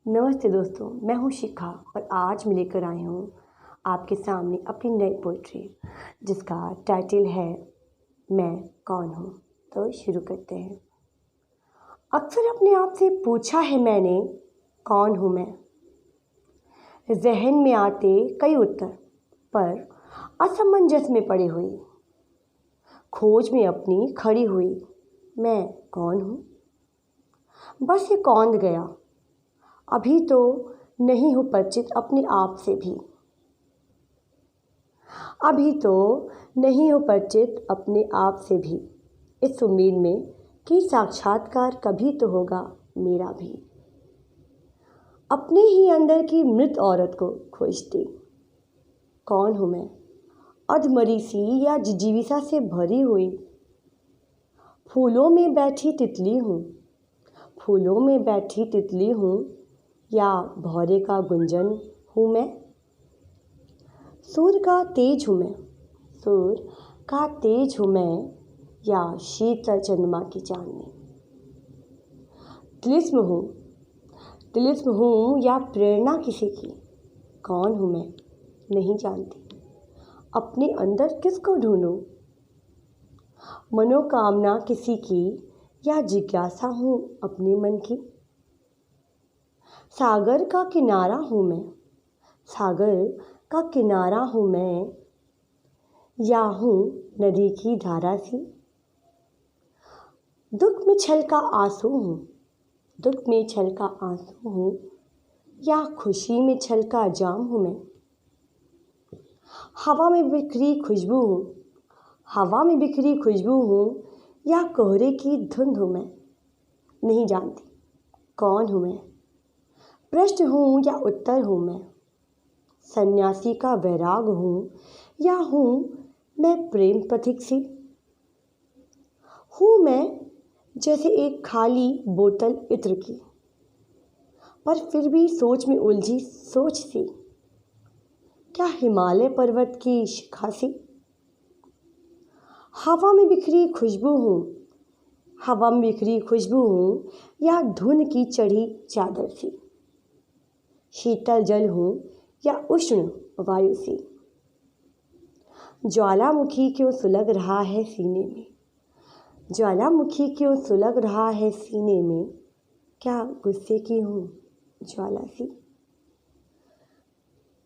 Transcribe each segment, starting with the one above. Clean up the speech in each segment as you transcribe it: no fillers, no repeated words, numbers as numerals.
नमस्ते दोस्तों, मैं हूँ शिखा और आज मैं लेकर आई हूँ आपके सामने अपनी नई पोइट्री जिसका टाइटल है मैं कौन हूँ। तो शुरू करते हैं। अक्सर अपने आप से पूछा है मैंने, कौन हूँ मैं। जहन में आते कई उत्तर पर असमंजस में पड़ी हुई, खोज में अपनी खड़ी हुई, मैं कौन हूँ। बस ये कौंध गया, अभी तो नहीं हूँ परिचित अपने आप से भी। अभी तो नहीं हूँ परिचित अपने आप से भी, इस उम्मीद में कि साक्षात्कार कभी तो होगा मेरा भी। अपने ही अंदर की मृत औरत को खोजती, कौन हूँ मैं। अधमरी सी या जिजीविसा से भरी हुई, फूलों में बैठी तितली हूँ। फूलों में बैठी तितली हूँ या भौरे का गुंजन हूँ मैं। सूर्य का तेज हूँ मैं, सूर्य का तेज हूँ मैं या शीतल चंद्रमा की चांदनी। तिलिस्म हूँ या प्रेरणा किसी की, कौन हूँ मैं नहीं जानती। अपने अंदर किसको ढूंढूं, मनोकामना किसी की या जिज्ञासा हूँ अपने मन की। सागर का किनारा हूँ मैं, सागर का किनारा हूँ मैं या हूँ नदी की धारा सी। दुख में छलका आंसू हूँ, दुख में छलका आंसू हूँ या खुशी में छलका जाम हूँ मैं। हवा में बिखरी खुशबू हूँ, हवा में बिखरी खुशबू हूँ या कोहरे की धुंध हूँ मैं नहीं जानती। कौन हूँ मैं, प्रश्न हूँ या उत्तर हूँ मैं। सन्यासी का वैराग हूँ या हूँ मैं प्रेम पथिक सी। हूँ मैं जैसे एक खाली बोतल इत्र की, पर फिर भी सोच में उलझी सोच सी। क्या हिमालय पर्वत की शिखा सी। हवा में बिखरी खुशबू हूँ, हवा में बिखरी खुशबू हूँ या धुन की चढ़ी चादर सी। शीतल जल हूँ या उष्ण वायु सी। ज्वालामुखी क्यों सुलग रहा है सीने में, ज्वालामुखी क्यों सुलग रहा है सीने में। क्या गुस्से की हूँ ज्वाला सी।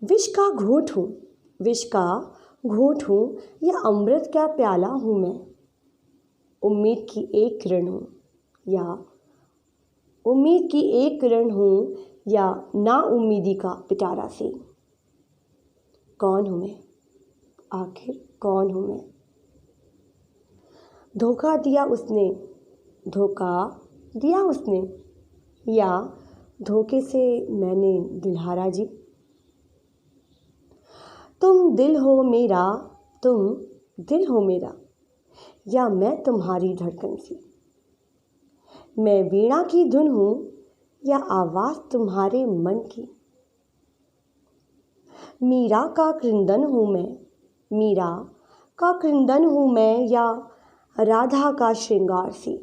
विष का घूंट हूँ, विष का घूंट हूँ या अमृत का प्याला हूँ मैं। उम्मीद की एक किरण हूँ या उम्मीद की एक किरण हूँ या ना उम्मीदी का पिटारा सी। कौन हूँ मैं, आखिर कौन हूँ मैं। धोखा दिया उसने, धोखा दिया उसने या धोखे से मैंने दिल हारा जी। तुम दिल हो मेरा, तुम दिल हो मेरा या मैं तुम्हारी धड़कन सी। मैं वीणा की धुन हूँ या आवाज़ तुम्हारे मन की। मीरा का कृंदन हूँ मैं, मीरा का कृंदन हूँ मैं या राधा का श्रृंगार सी।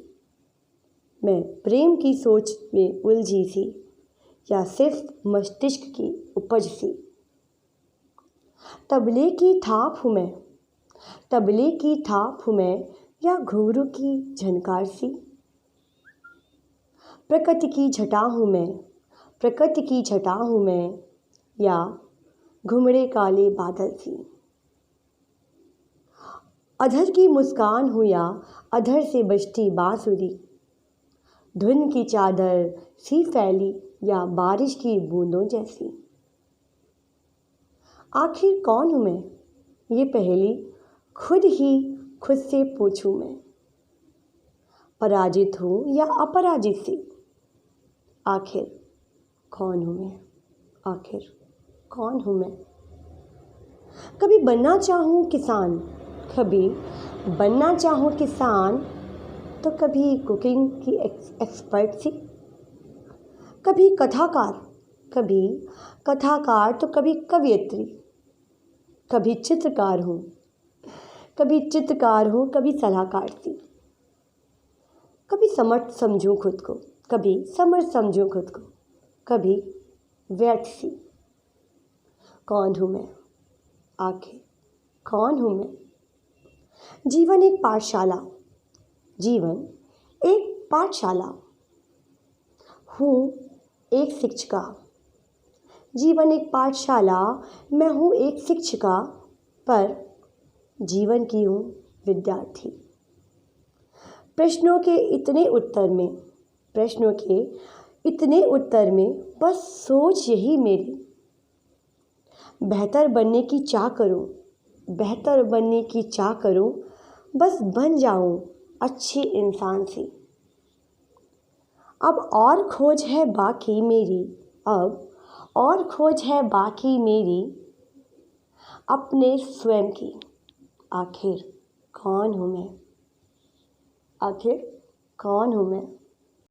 मैं प्रेम की सोच में उलझी सी या सिर्फ मस्तिष्क की उपज सी। तबले की थाप हूँ मैं, तबले की थाप हूँ मैं या घुंघरू की झनकार सी। प्रकृति की छटा हूँ मैं, प्रकृति की छटा हूँ मैं या घुमड़े काले बादल सी। अधर की मुस्कान हूँ या अधर से बजती बांसुरी। धुन की चादर सी फैली या बारिश की बूंदों जैसी। आखिर कौन हूँ मैं, ये पहेली खुद ही खुद से पूछूं मैं। पराजित हूँ या अपराजित सी। आखिर कौन हूँ मैं, आखिर कौन हूँ मैं। कभी बनना चाहूँ किसान, कभी बनना चाहूँ किसान तो कभी कुकिंग की एक्सपर्ट सी। कभी कथाकार, कभी कथाकार तो कभी कवियत्री। कभी चित्रकार हूँ, कभी चित्रकार हूँ, कभी सलाहकार सी। कभी समर्थ समझूँ खुद को, कभी समर्थ समझूँ खुद को। कभी व्यर्थ सी। कौन हूँ मैं, आखिर कौन हूँ मैं? जीवन एक पाठशाला, जीवन एक पाठशाला। हूँ एक शिक्षिका, जीवन एक पाठशाला। मैं हूँ एक शिक्षिका, पर जीवन की हूँ विद्यार्थी। प्रश्नों के इतने उत्तर में बस सोच यही मेरी, बेहतर बनने की चाह करूं, बस बन जाऊं अच्छे इंसान से। अब और खोज है बाकी मेरी, अपने स्वयं की। आखिर कौन हूँ मैं?